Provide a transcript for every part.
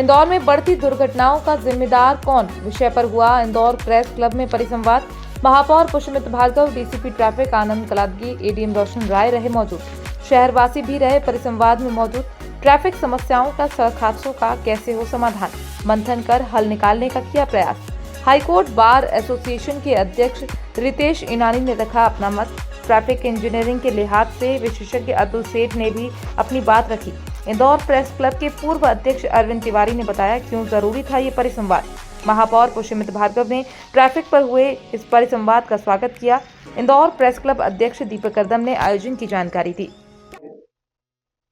इंदौर में बढ़ती दुर्घटनाओं का जिम्मेदार कौन विषय पर हुआ इंदौर प्रेस क्लब में परिसंवाद। महापौर पुष्पमित्र भार्गव, डीसीपी ट्रैफिक आनंद कलादगी, एडीएम रोशन राय रहे मौजूद। शहरवासी भी रहे परिसंवाद में मौजूद। ट्रैफिक समस्याओं का, सड़क हादसों का कैसे हो समाधान, मंथन कर हल निकालने का किया प्रयास। हाईकोर्ट बार एसोसिएशन के अध्यक्ष रितेश ईनानी ने रखा अपना मत। ट्रैफिक इंजीनियरिंग के लिहाज से विशेषज्ञ अतुल सेठ ने भी अपनी बात रखी। इंदौर प्रेस क्लब के पूर्व अध्यक्ष अरविंद तिवारी ने बताया क्यों जरूरी था ये परिसंवाद। महापौर पुष्पमित्र भार्गव ने ट्रैफिक पर हुए इस परिसंवाद का स्वागत किया। इंदौर प्रेस क्लब अध्यक्ष दीपक करदम ने आयोजन की जानकारी दी।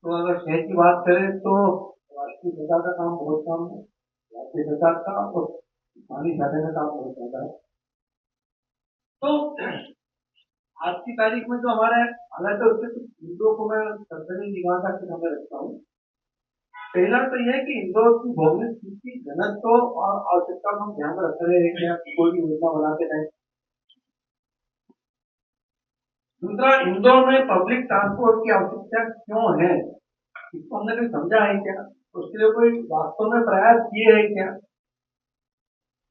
तो अगर शहर की बात करें तो राष्ट्रीय सरकार का काम बहुत कम है, राज्य सरकार का और पानी साधन का काम बहुत ज्यादा है। तो आज की तारीख में जो हमारे हालांकि उसके कुछ मुद्दों को मैं सरकारी निगाह का सामने रखता हूँ। पहला तो यह है कि इंदौर की भौगोलिक स्थिति, घनत्व और आवश्यकता को हम ध्यान में रखते रहे कोई भी योजना बनाते रहे। दूसरा, इंदौर में पब्लिक ट्रांसपोर्ट की आवश्यकता क्यों है, इसको हमने कभी समझा है क्या, उसके लिए कोई वास्तव में प्रयास किए हैं क्या।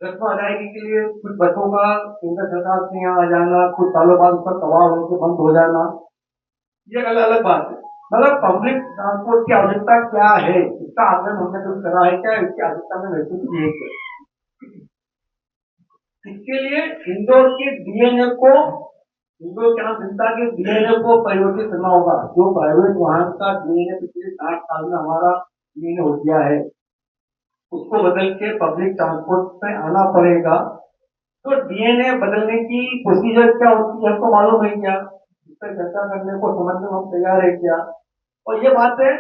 रस्म अदायगी के लिए कुछ बसों का केंद्र सरकार से यहाँ आ जाना, कुछ सालों बाद उसका सवाल होकर बंद हो जाना, ये अलग अलग बात है। मतलब पब्लिक ट्रांसपोर्ट की आवश्यकता क्या है, इसका आकलन हमने कुछ करा है क्या, इसकी आवश्यकता में महसूस की है क्या। इसके लिए इंदौर के डीएनए को, इंदौर के जनता के डीएनए को परिवर्तित करना होगा। जो प्राइवेट वाहन का डीएनए पिछले 60 साल में हमारा डीएनए हो गया है, उसको बदल के पब्लिक ट्रांसपोर्ट पे आना पड़ेगा। तो डीएनए बदलने की प्रोसीजर क्या होती है हमको मालूम है क्या, इस पर चर्चा करने को समझने में हम तैयार है क्या। और ये बात है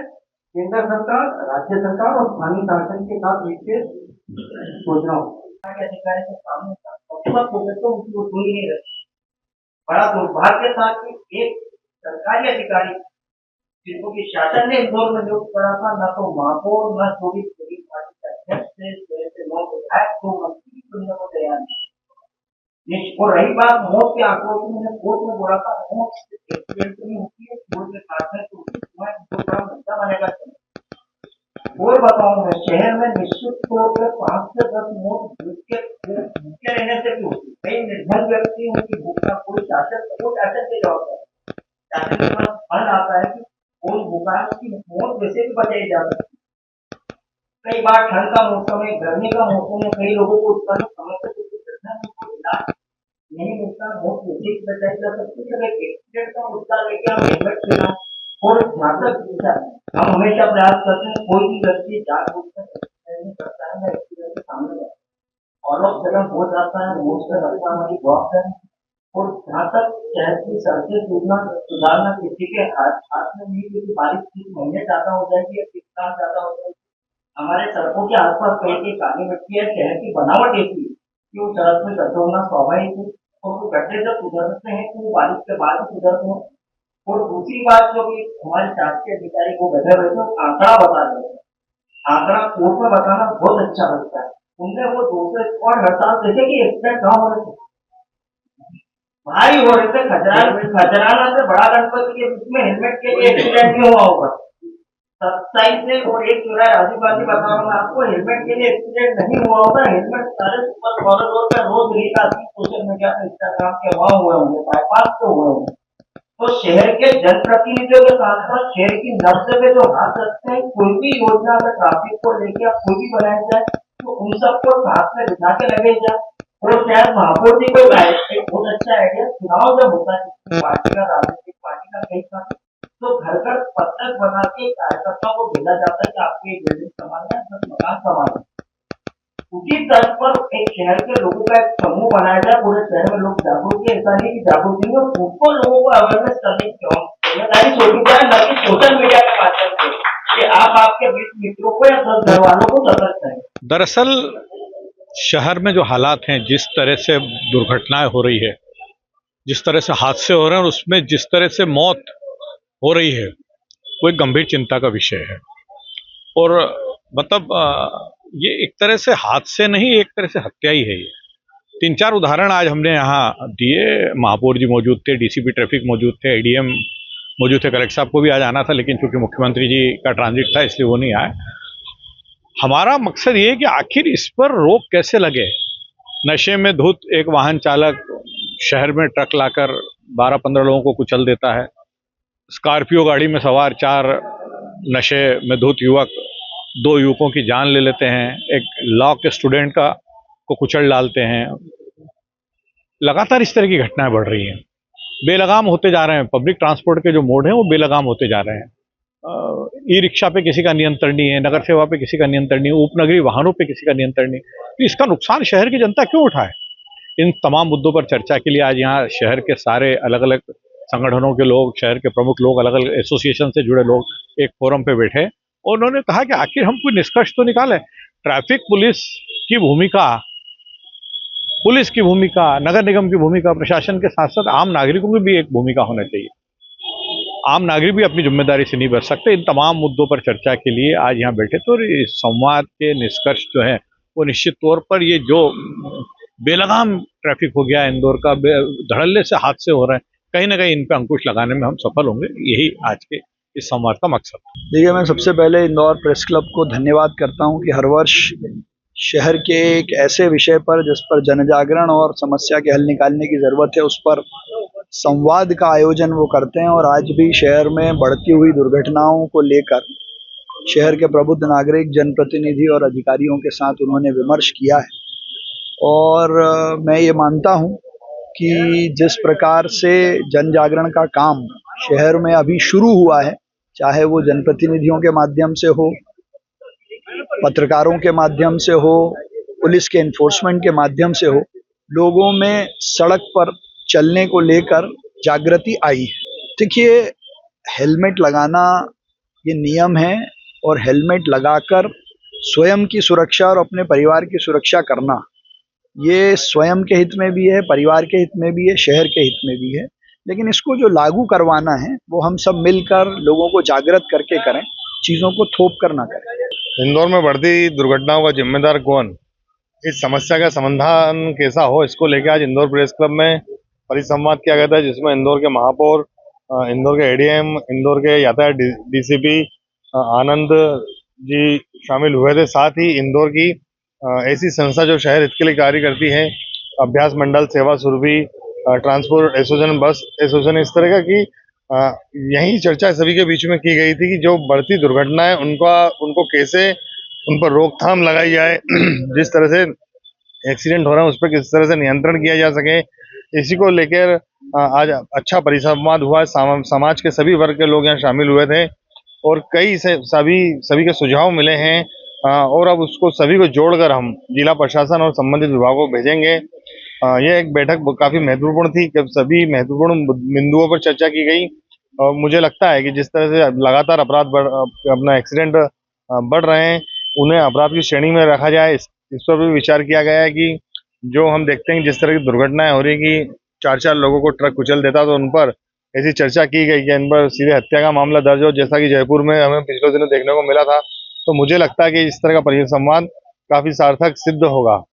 केंद्र सरकार, राज्य सरकार और स्थानीय शासन के साथ मिलकर सोचना होगा। अधिकारी के सामने बड़ा दुर्भाग्य था कि एक सरकारी अधिकारी जिनको की शासन ने इंदौर में नियुक्त करा था, न तो महापौर न कोई पार्टी का अध्यक्ष से लोग विधायक को मंत्री चुनने को तैयार नहीं। और रही बात मौत के आंकड़ों की, मैंने कोर्ट में बोला था मौत एक्सीडेंट नहीं होती है, कोर्ट के साथ में तो बड़ा मुद्दा बनेगा। और बताऊं मैं, शहर में निश्चित तौर पर 5 से 10 मौत भूखे रहने से भी होती है। कई निर्धन व्यक्ति उनकी भूख का कोई शासन के जवाब है, शासन के पास फंड आता है कि कोई भूखा की मौत वैसे भी बचाई जा सकती है। कई बार ठंड का मौसम है, गर्मी का मौसम है, कई लोगों को उसका समस्या नहीं मिलता, मौत वैसे भी बचाई जा सकती है। अगर एक्सीडेंट का मुद्दा लेके हम हेलमेट लेना और हम हमेशा प्रयास करते हैं कोई भी व्यक्ति जानबूझकर करता है एक्सीडेंट के सामने और जगह हो जाता है, मौत से बचना हमारी जवाबदारी। और जहाँ तक शहर की सड़कें सुधारना किसी के हाथ में नहीं, क्योंकि बारिश 3 महीने ज्यादा हो जाएगी या 3 साल ज्यादा हो जाएगी। हमारे सड़कों के आसपास कहीं की काली मिट्टी है, शहर की बनावट ऐसी है कि वो सड़क में गड्ढे होना स्वाभाविक है, और वो गड्ढे जब सुधरते हैं तो वो बारिश के बाद सुधरते हैं। और दूसरी बात जो कि हमारे शासकीय अधिकारी को बैठे रहते हैं, आंकड़ा बता रहे हैं, आंकड़ा कोर्ट में बताना बहुत अच्छा लगता है। उनने वो 200 स्पॉट हड़ताल देखे कि एक्सीडेंट कहाँ हो रहे थे, भारी हो रहे थे। खजराना से बड़ा गणपति के बीच में हेलमेट के लिए एक्सीडेंट नहीं हुआ होगा। 27 से और 1 चौराहे आदिवासी बता रहा हूँ आपको, हेलमेट के लिए एक्सीडेंट नहीं हुआ होगा। हेलमेट सारे सुपर कॉरिडोर पे रोज रील आती है सोशल मीडिया पे, इंस्टाग्राम के वहां हुए होंगे, बाईपास पे हुए होंगे। तो शहर के जनप्रतिनिधियों के साथ साथ शहर की नब्ज पे जो हाथ रखते हैं, कोई भी योजना अगर ट्रैफिक को लेकर कोई भी बनाया जाए तो उन सबको साथ में बिठा के लगे जाए। और शायद महापौर जी को बहुत अच्छा आइडिया, चुनाव जब होता है पार्टी का, राजनीतिक पार्टी का कहीं का, तो घर घर पत्रक बना के कार्यकर्ताओं को भेजा जाता है कि आपकी एक बिल्डिंग संभालना है, मकान संभालना। उसी तर्ज पर एक शहर के लोगों का एक समूह बनाया जाए, पूरे शहर में लोग जागरूक है, ऐसा नहीं कि जागरूक नहीं, और उनको लोगों को अवेयरनेस करने की जिम्मेदारी सोची जाए, न कि सोशल मीडिया के माध्यम से कि आप आपके 20 मित्रों को या 10 घर वालों को सतर्क करें। दरअसल शहर में जो हालात हैं, जिस तरह से दुर्घटनाएं हो रही है, जिस तरह से हादसे हो रहे हैं और उसमें जिस तरह से मौत हो रही है, वो एक गंभीर चिंता का विषय है। और मतलब ये एक तरह से हादसे नहीं, एक तरह से हत्या ही है ये। 3-4 उदाहरण आज हमने यहाँ दिए। महापौर जी मौजूद थे, डीसीपी ट्रैफिक मौजूद थे, एडीएम मौजूद थे। कलेक्टर साहब को भी आज आना था, लेकिन चूंकि मुख्यमंत्री जी का ट्रांजिट था इसलिए वो नहीं आए। हमारा मकसद ये है कि आखिर इस पर रोक कैसे लगे। नशे में धुत एक वाहन चालक शहर में ट्रक लाकर 12-15 लोगों को कुचल देता है। स्कॉर्पियो गाड़ी में सवार 4 नशे में धुत युवक 2 युवकों की जान ले लेते हैं। एक लॉ के स्टूडेंट को कुचल डालते हैं। लगातार इस तरह की घटनाएं बढ़ रही हैं, बेलगाम होते जा रहे हैं। पब्लिक ट्रांसपोर्ट के जो मोड हैं वो बेलगाम होते जा रहे हैं। ई रिक्शा पे किसी का नियंत्रण नहीं है, नगर सेवा पे किसी का नियंत्रण नहीं है, उपनगरीय वाहनों पे किसी का नियंत्रण नहीं। तो इसका नुकसान शहर की जनता क्यों उठाए? इन तमाम मुद्दों पर चर्चा के लिए आज यहाँ शहर के सारे अलग अलग संगठनों के लोग, शहर के प्रमुख लोग, अलग अलग एसोसिएशन से जुड़े लोग एक फोरम पे बैठे और उन्होंने कहा कि आखिर हम कोई निष्कर्ष तो निकालें। ट्रैफिक पुलिस की भूमिका, नगर निगम की भूमिका, प्रशासन के साथ साथ आम नागरिकों की भी एक भूमिका होना चाहिए। आम नागरिक भी अपनी जिम्मेदारी से नहीं बच सकते। इन तमाम मुद्दों पर चर्चा के लिए आज यहाँ बैठे थे और इस संवाद के निष्कर्ष जो है वो निश्चित तौर पर ये जो बेलगाम ट्रैफिक हो गया इंदौर का, धड़ल्ले से हादसे हो रहे हैं, कहीं ना कहीं इन पर अंकुश लगाने में हम सफल होंगे। यही आज के इस संवाद का मकसद है। देखिए, मैं सबसे पहले इंदौर प्रेस क्लब को धन्यवाद करता हूं कि हर वर्ष शहर के एक ऐसे विषय पर जिस पर जनजागरण और समस्या के हल निकालने की ज़रूरत है उस पर संवाद का आयोजन वो करते हैं। और आज भी शहर में बढ़ती हुई दुर्घटनाओं को लेकर शहर के प्रबुद्ध नागरिक, जनप्रतिनिधि और अधिकारियों के साथ उन्होंने विमर्श किया है। और मैं ये मानता हूं कि जिस प्रकार से जन जागरण का काम शहर में अभी शुरू हुआ है, चाहे वो जनप्रतिनिधियों के माध्यम से हो, पत्रकारों के माध्यम से हो, पुलिस के इन्फोर्समेंट के माध्यम से हो, लोगों में सड़क पर चलने को लेकर जागृति आई है। देखिए, हेलमेट लगाना ये नियम है और हेलमेट लगाकर स्वयं की सुरक्षा और अपने परिवार की सुरक्षा करना ये स्वयं के हित में भी है, परिवार के हित में भी है, शहर के हित में भी है। लेकिन इसको जो लागू करवाना है वो हम सब मिलकर लोगों को जागृत करके करें, चीज़ों को थोप कर ना करें। इंदौर में बढ़ती दुर्घटनाओं का जिम्मेदार कौन, इस समस्या का समाधान कैसा हो, इसको लेकर आज इंदौर प्रेस क्लब में परिसंवाद किया गया था, जिसमें इंदौर के महापौर, इंदौर के एडीएम, इंदौर के यातायात डीसीपी आनंद जी शामिल हुए थे। साथ ही इंदौर की ऐसी संस्था जो शहर हित के लिए कार्य करती है, अभ्यास मंडल, सेवा सुरभि, ट्रांसपोर्ट एसोसिएशन, बस एसोसिएशन, इस तरह का कि यही चर्चा सभी के बीच में की गई थी कि जो बढ़ती दुर्घटनाएं उनको कैसे उन पर रोकथाम लगाई जाए, जिस तरह से एक्सीडेंट हो रहे हैं उस पर किस तरह से नियंत्रण किया जा सके। इसी को लेकर आज अच्छा परिसंवाद हुआ। समाज के सभी वर्ग के लोग यहाँ शामिल हुए थे और कई से सभी के सुझाव मिले हैं और अब उसको सभी को जोड़कर हम जिला प्रशासन और संबंधित विभागों को भेजेंगे। यह एक बैठक काफी महत्वपूर्ण थी, सभी महत्वपूर्ण बिंदुओं पर चर्चा की गई और मुझे लगता है कि जिस तरह से लगातार अपराध अपना एक्सीडेंट बढ़ रहे हैं, उन्हें अपराध की श्रेणी में रखा जाए, इस पर भी विचार किया गया है कि जो हम देखते हैं जिस तरह की दुर्घटनाएं हो रही कि 4-4 लोगों को ट्रक कुचल देता, तो उन पर ऐसी चर्चा की गई कि इन पर सीधे हत्या का मामला दर्ज हो, जैसा कि जयपुर में हमें पिछले दिनों देखने को मिला था। तो मुझे लगता है कि इस तरह का परिसंवाद काफी सार्थक सिद्ध होगा।